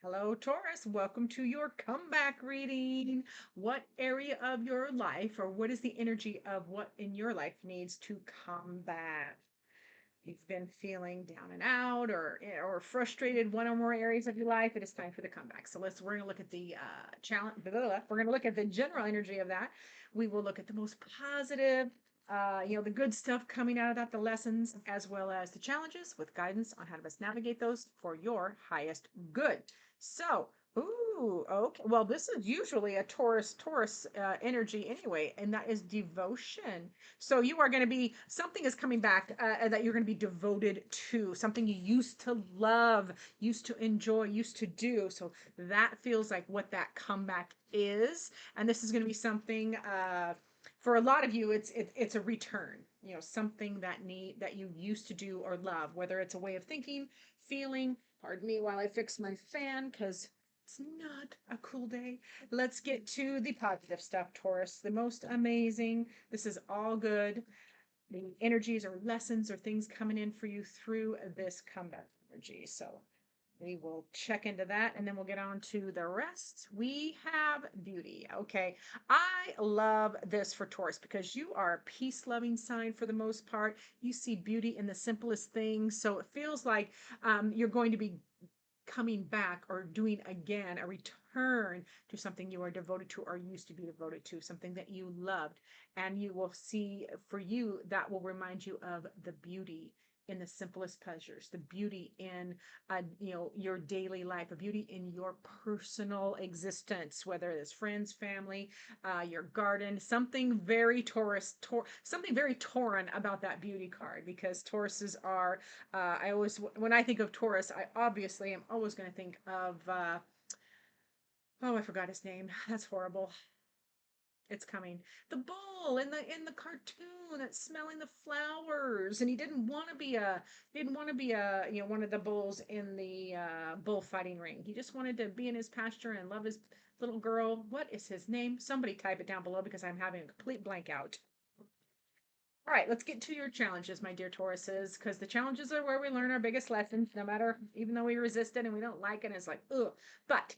Hello, Taurus. Welcome to your comeback reading. What area of your life, or what is the energy of what in your life needs to come back? You've been feeling down and out or frustrated one or more areas of your life. It is time for the comeback. So we're going to look at the challenge. We're going to look at the general energy of that. We will look at the most positive, the good stuff coming out of that, the lessons, as well as the challenges with guidance on how to best navigate those for your highest good. So, ooh, okay. Well, this is usually a Taurus energy anyway, and that is devotion. So you are going to be, something is coming back that you're going to be devoted to, something you used to love, used to enjoy, used to do. So that feels like what that comeback is. And this is going to be something for a lot of you, it's a return, something that you used to do or love, whether it's a way of thinking, feeling. Pardon me while I fix my fan because it's not a cool day. Let's get to the positive stuff, Taurus. The most amazing. This is all good. The energies or lessons or things coming in for you through this comeback energy. So we will check into that and then we'll get on to the rest. We have beauty. Okay. I love this for Taurus because you are a peace loving sign for the most part. You see beauty in the simplest things. So it feels like you're going to be coming back or doing again a return to something you are devoted to or used to be devoted to, something that you loved. And you will see, for you, that will remind you of the beauty in the simplest pleasures, the beauty in your daily life, a beauty in your personal existence, whether it's friends, family, your garden, something very something very Tauran about that beauty card, because Tauruses are, I always, when I think of Taurus, I obviously am always going to think of, oh, I forgot his name. That's horrible. It's coming. The bull in the cartoon that's smelling the flowers, and he didn't want to be a one of the bulls in the bullfighting ring. He just wanted to be in his pasture and love his little girl. What is his name? Somebody type it down below because I'm having a complete blank out. All right, let's get to your challenges, my dear Tauruses, because the challenges are where we learn our biggest lessons, no matter, even though we resist it and we don't like it, and it's like, ugh. But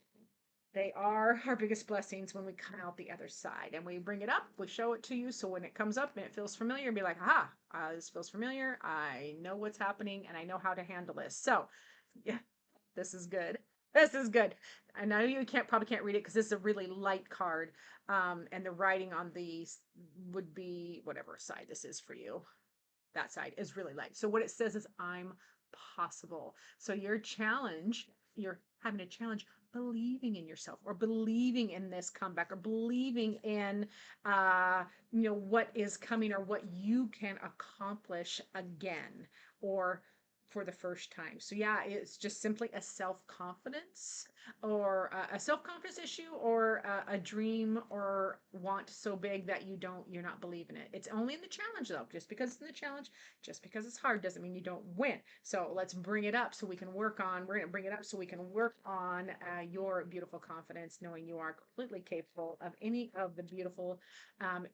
they are our biggest blessings when we come out the other side and we bring it up, we show it to you. So when it comes up and it feels familiar, be like, aha, this feels familiar. I know what's happening and I know how to handle this. So, yeah, this is good. This is good. I know you probably can't read it because this is a really light card. And the writing on these would be whatever side this is for you. That side is really light. So what it says is, I'm possible. So you're having a challenge believing in yourself, or believing in this comeback, or believing in what is coming, or what you can accomplish again, or for the first time. So yeah, it's just simply a self-confidence, or a self-confidence issue, or a dream or want so big that you're not believing it. It's only in the challenge though. Just because it's in the challenge, just because it's hard, doesn't mean you don't win. So let's bring it up so we can work on, we're going to bring it up so we can work on your beautiful confidence, knowing you are completely capable of any of the beautiful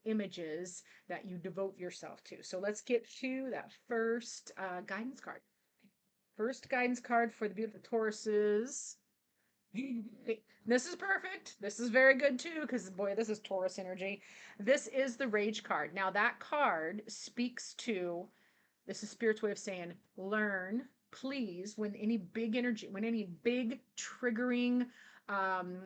images that you devote yourself to. So let's get to that first guidance card. First guidance card for the beautiful Tauruses. This is perfect. This is very good too, because boy, this is Taurus energy. This is the Rage card. Now, that card speaks to, this is Spirit's way of saying, learn, please, when any big energy, when any big triggering, um,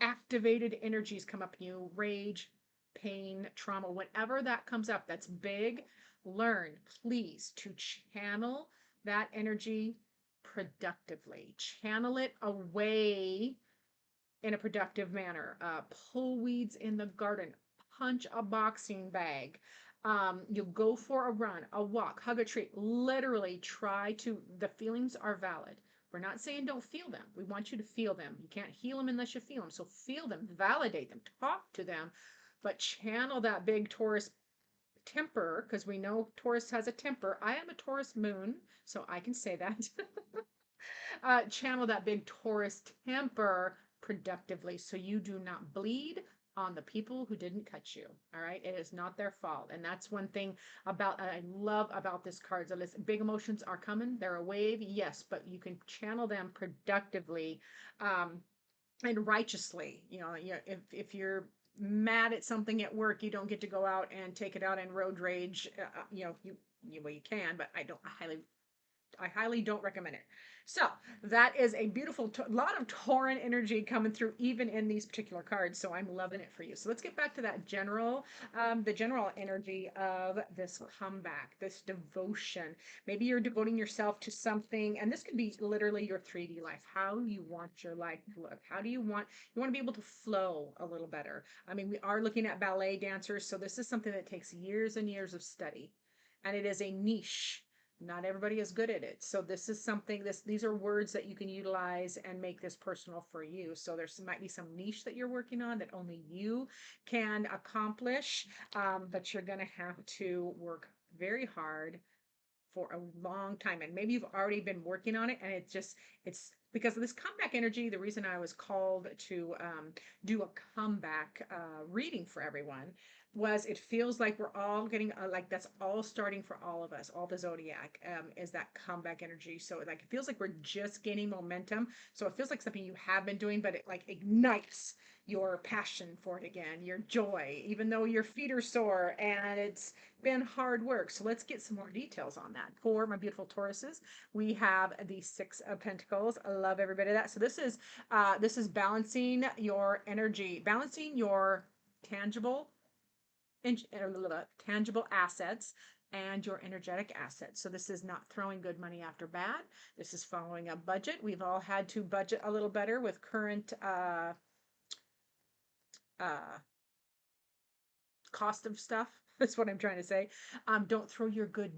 activated energies come up in you, rage, pain, trauma, whatever that comes up that's big, learn, please, to channel that energy productively. Channel it away in a productive manner. Pull weeds in the garden, punch a boxing bag. You'll go for a run, a walk, hug a tree. Literally try to, the feelings are valid. We're not saying don't feel them. We want you to feel them. You can't heal them unless you feel them. So feel them, validate them, talk to them, but channel that big Taurus temper, because we know Taurus has a temper. I am a Taurus moon, so I can say that. Channel that big Taurus temper productively so you do not bleed, on the people who didn't cut you. All right. It is not their fault. And that's one thing about I love about this card. So listen, big emotions are coming. They're a wave, yes, but you can channel them productively and righteously. If you're mad at something at work, you don't get to go out and take it out in road rage. Well, you can, but I highly don't recommend it. So that is a beautiful lot of Tauran energy coming through even in these particular cards. So I'm loving it for you. So let's get back to that the general energy of this comeback, this devotion. Maybe you're devoting yourself to something, and this could be literally your 3D life. How you want your life to look. How do you want to be able to flow a little better? I mean, we are looking at ballet dancers, so this is something that takes years and years of study, and it is a niche. Not everybody is good at it. So this is something, these are words that you can utilize and make this personal for you. So there's might be some niche that you're working on that only you can accomplish, but you're going to have to work very hard for a long time. And maybe you've already been working on it, and it's because of this comeback energy. The reason I was called to do a comeback reading for everyone was it feels like we're all getting like that's all starting for all of us. All the zodiac is that comeback energy. So like it feels like we're just gaining momentum. So it feels like something you have been doing, but it like ignites your passion for it again, your joy, even though your feet are sore and it's been hard work. So let's get some more details on that. For my beautiful Tauruses, we have the Six of Pentacles. I love every bit of that. So this is balancing your energy, balancing your tangible tangible assets and your energetic assets. So this is not throwing good money after bad. This is following a budget. We've all had to budget a little better with current cost of stuff. That's what I'm trying to say. Don't throw your good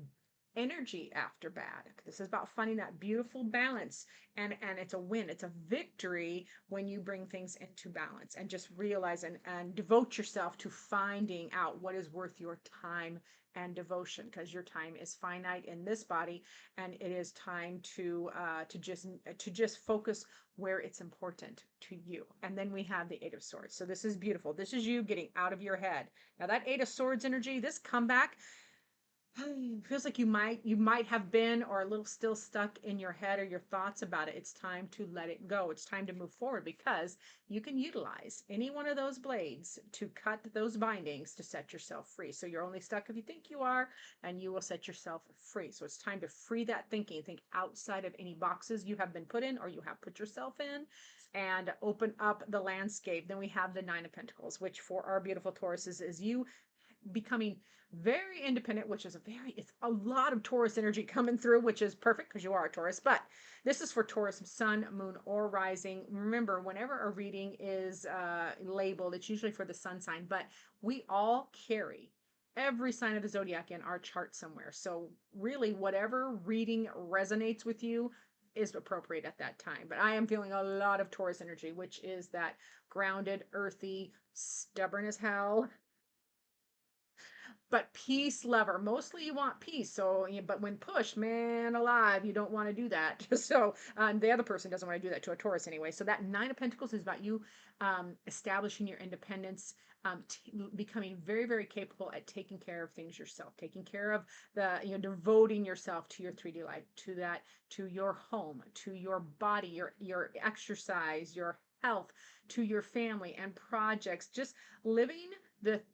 energy after bad. This is about finding that beautiful balance, and it's a win. It's a victory when you bring things into balance and just realize and devote yourself to finding out what is worth your time and devotion, because your time is finite in this body, and it is time to just focus where it's important to you. And then we have the Eight of Swords. So this is beautiful. This is you getting out of your head. Now that Eight of Swords energy, this comeback, feels like you might have been or a little still stuck in your head or your thoughts about it. It's time to let it go. It's time to move forward, because you can utilize any one of those blades to cut those bindings to set yourself free. So you're only stuck if you think you are, and you will set yourself free. So it's time to free that thinking. Think outside of any boxes you have been put in or you have put yourself in, and open up the landscape. Then we have the Nine of Pentacles, which for our beautiful Tauruses is you becoming very independent, which is it's a lot of Taurus energy coming through, which is perfect because you are a Taurus. But this is for Taurus sun, moon, or rising. Remember, whenever a reading is labeled, it's usually for the sun sign, but we all carry every sign of the zodiac in our chart somewhere. So really, whatever reading resonates with you is appropriate at that time. But I am feeling a lot of Taurus energy, which is that grounded, earthy, stubborn as hell, but peace lover. Mostly you want peace. So, but when pushed, man alive, you don't want to do that. So the other person doesn't want to do that to a Taurus anyway. So that Nine of Pentacles is about you establishing your independence, becoming very, very capable at taking care of things yourself, taking care of devoting yourself to your 3D life, to your home, to your body, your exercise, your health, to your family and projects, just living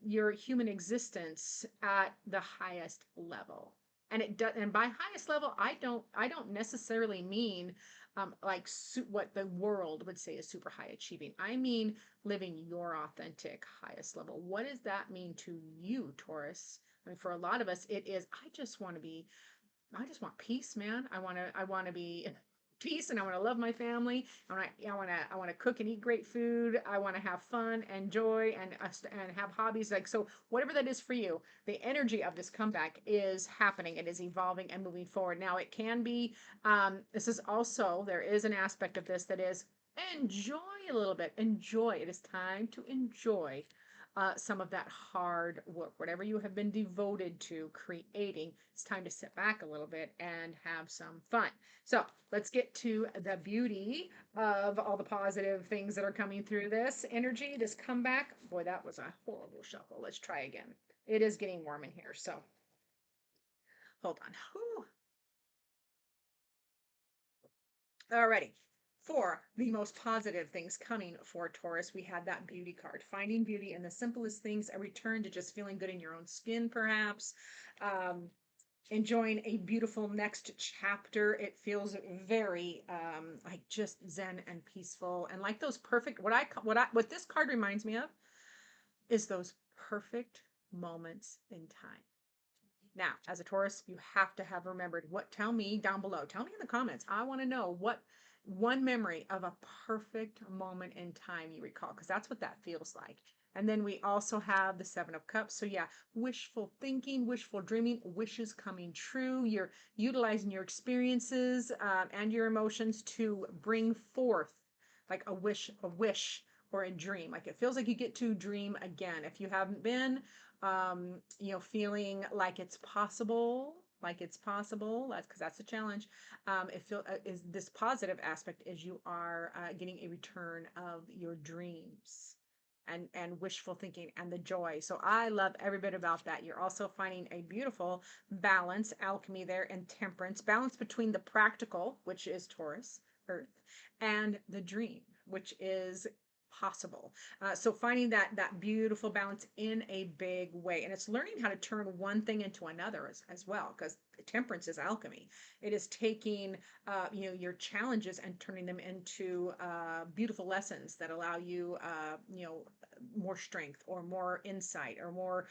your human existence at the highest level. And it does, and by highest level, I don't necessarily mean what the world would say is super high achieving. I mean living your authentic highest level. What does that mean to you, Taurus? I mean, for a lot of us, it is, I just want peace, man. I want to be peace, and I want to love my family. I want to cook and eat great food. I want to have fun and joy and have hobbies. Like, so whatever that is for you, the energy of this comeback is happening. It is evolving and moving forward. Now it can be, there is an aspect of this that is enjoy a little bit. Enjoy. It is time to enjoy some of that hard work, whatever you have been devoted to creating. It's time to sit back a little bit and have some fun. So let's get to the beauty of all the positive things that are coming through this energy, this comeback. Boy, that was a horrible shuffle. Let's try again. It is getting warm in here, so hold on. Whew. Alrighty. For the most positive things coming for Taurus, we had that beauty card. Finding beauty in the simplest things, a return to just feeling good in your own skin, perhaps. Enjoying a beautiful next chapter. It feels very like just zen and peaceful, and like those perfect, what this card reminds me of is those perfect moments in time. Now, as a Taurus, you have to have remembered tell me down below. Tell me in the comments. I want to know what one memory of a perfect moment in time you recall, because that's what that feels like. And then we also have the Seven of Cups. So yeah, wishful thinking, wishful dreaming, wishes coming true. You're utilizing your experiences and your emotions to bring forth like a wish, or a dream. Like it feels like you get to dream again. If you haven't been, feeling like it's possible, that's because that's a challenge. Is this positive aspect is you are getting a return of your dreams and wishful thinking and the joy. So I love every bit about that. You're also finding a beautiful balance, alchemy there, and temperance, balance between the practical, which is Taurus, Earth, and the dream, which is possible. So finding that beautiful balance in a big way, and it's learning how to turn one thing into another as well, because temperance is alchemy. It is taking your challenges and turning them into beautiful lessons that allow you more strength or more insight or more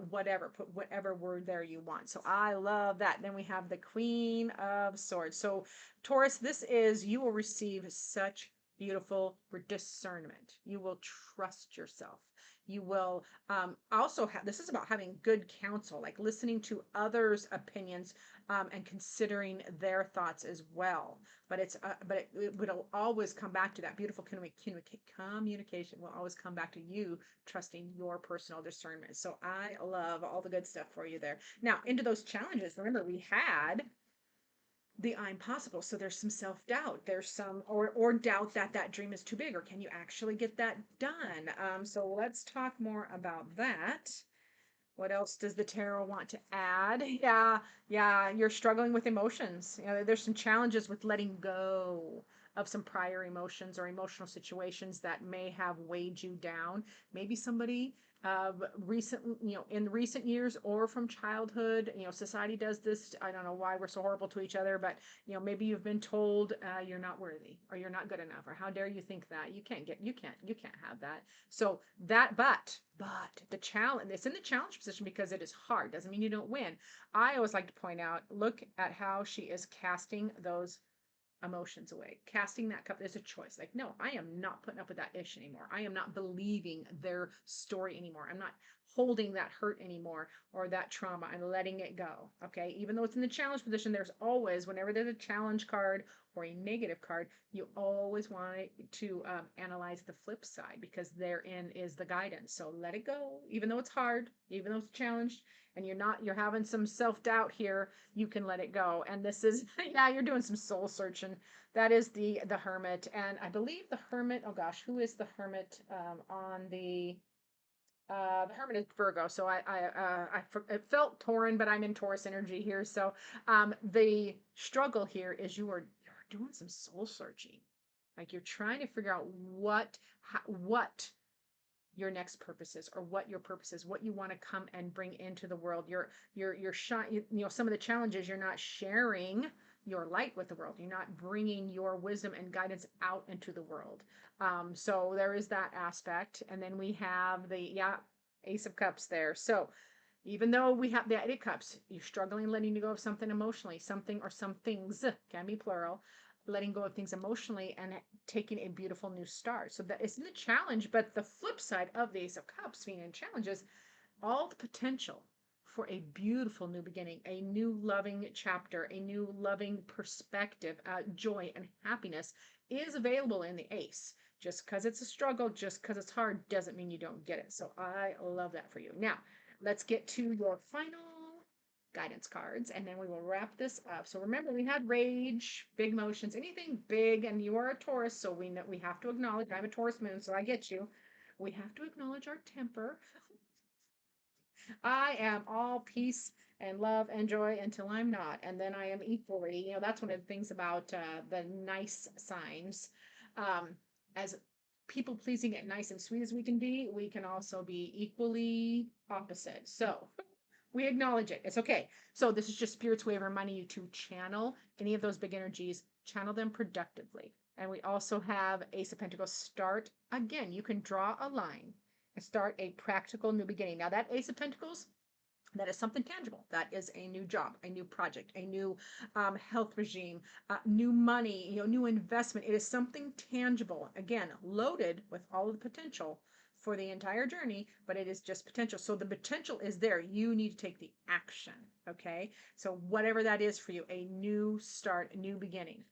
whatever. Put whatever word there you want. So I love that. Then we have the Queen of Swords. So Taurus, you will receive such beautiful discernment. You will trust yourself. You will also have, this is about having good counsel, like listening to others' opinions and considering their thoughts as well. But it will always come back to that beautiful communication. Will always come back to you trusting your personal discernment. So I love all the good stuff for you there. Now into those challenges. Remember, we had the I'm possible. So there's some self-doubt. There's some or doubt that dream is too big, or can you actually get that done? So let's talk more about that. What else does the tarot want to add? Yeah, you're struggling with emotions. There's some challenges with letting go of some prior emotions or emotional situations that may have weighed you down. Maybe somebody in recent years or from childhood, society does this. I don't know why we're so horrible to each other, but maybe you've been told you're not worthy or you're not good enough, or how dare you think that you can't have that. So but the challenge, it's in the challenge position because it is hard. Doesn't mean you don't win. I always like to point out, look at how she is casting those emotions away. Casting that cup is a choice. Like, no, I am not putting up with that ish anymore. I am not believing their story anymore. I'm not holding that hurt anymore or that trauma. I'm letting it go. Okay. Even though it's in the challenge position, there's always, whenever there's a challenge card or a negative card, you always want to analyze the flip side, because therein is the guidance. So let it go, even though it's hard, even though it's challenged, and you're having some self-doubt here, you can let it go. And this is, yeah, you're doing some soul searching. That is the Hermit. And I believe the Hermit, oh gosh, who is the Hermit on the Hermit is Virgo. So it felt Tauran, but I'm in Taurus energy here. So the struggle here is you're doing some soul searching. Like you're trying to figure out what your next purpose is, or what your purpose is, what you want to come and bring into the world. You're shy, some of the challenges, you're not sharing your light with the world. You're not bringing your wisdom and guidance out into the world. So there is that aspect. And then we have the Ace of Cups there. So even though we have the Eight of Cups, you're struggling letting go of something emotionally, something or some things, can be plural, letting go of things emotionally and taking a beautiful new start. So that is the challenge, but the flip side of the Ace of Cups being in challenges, all the potential for a beautiful new beginning, a new loving chapter, a new loving perspective, joy and happiness is available in the Ace. Just because it's a struggle, just because it's hard, doesn't mean you don't get it. So I love that for you. Now, let's get to your final guidance cards, and then we will wrap this up. So remember, we had rage, big emotions, anything big, and you are a Taurus, so we know we have to acknowledge. I'm a Taurus moon, so I get you. We have to acknowledge our temper. I am all peace and love and joy until I'm not, and then I am equally. That's one of the things about the nice signs. Um, as people pleasing and nice and sweet as we can be, we can also be equally opposite. So we acknowledge it. It's okay. So this is just Spirit's way of reminding you to channel any of those big energies, channel them productively. And we also have Ace of Pentacles. Start again. You can draw a line and start a practical new beginning. Now that Ace of Pentacles, that is something tangible. That is a new job, a new project, a new health regime, new money, new investment. It is something tangible. Again, loaded with all of the potential for the entire journey, but it is just potential. So the potential is there. You need to take the action. Okay. So whatever that is for you, a new start, a new beginning.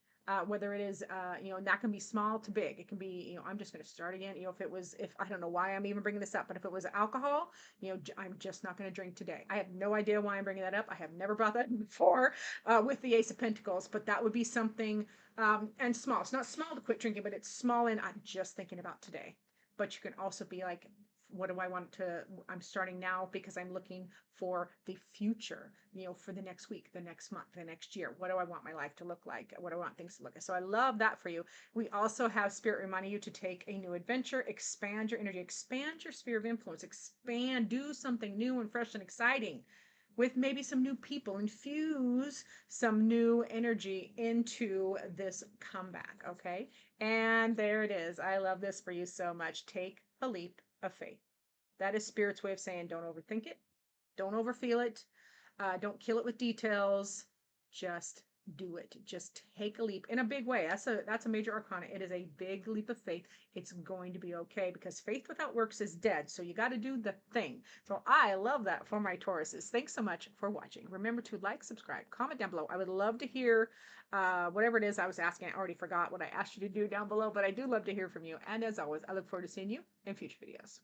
Whether it is, that can be small to big. It can be, I'm just going to start again. If I don't know why I'm even bringing this up, but if it was alcohol, I'm just not going to drink today. I have no idea why I'm bringing that up. I have never brought that before with the Ace of Pentacles, but that would be something, and small. It's not small to quit drinking, but it's small and I'm just thinking about today. But you can also be like, what do I want to, I'm starting now because I'm looking for the future, for the next week, the next month, the next year. What do I want my life to look like? What do I want things to look like? So I love that for you. We also have Spirit reminding you to take a new adventure, expand your energy, expand your sphere of influence, expand, do something new and fresh and exciting with maybe some new people, infuse some new energy into this comeback. Okay. And there it is. I love this for you so much. Take a leap of faith. That is Spirit's way of saying don't overthink it, don't overfeel it, don't kill it with details. Just do it. Just take a leap in a big way. That's a major arcana. It is a big leap of faith. It's going to be okay because faith without works is dead. So you got to do the thing. So I love that for my Tauruses. Thanks so much for watching. Remember to like, subscribe, comment down below. I would love to hear whatever it is I was asking. I already forgot what I asked you to do down below, but I do love to hear from you. And as always, I look forward to seeing you in future videos.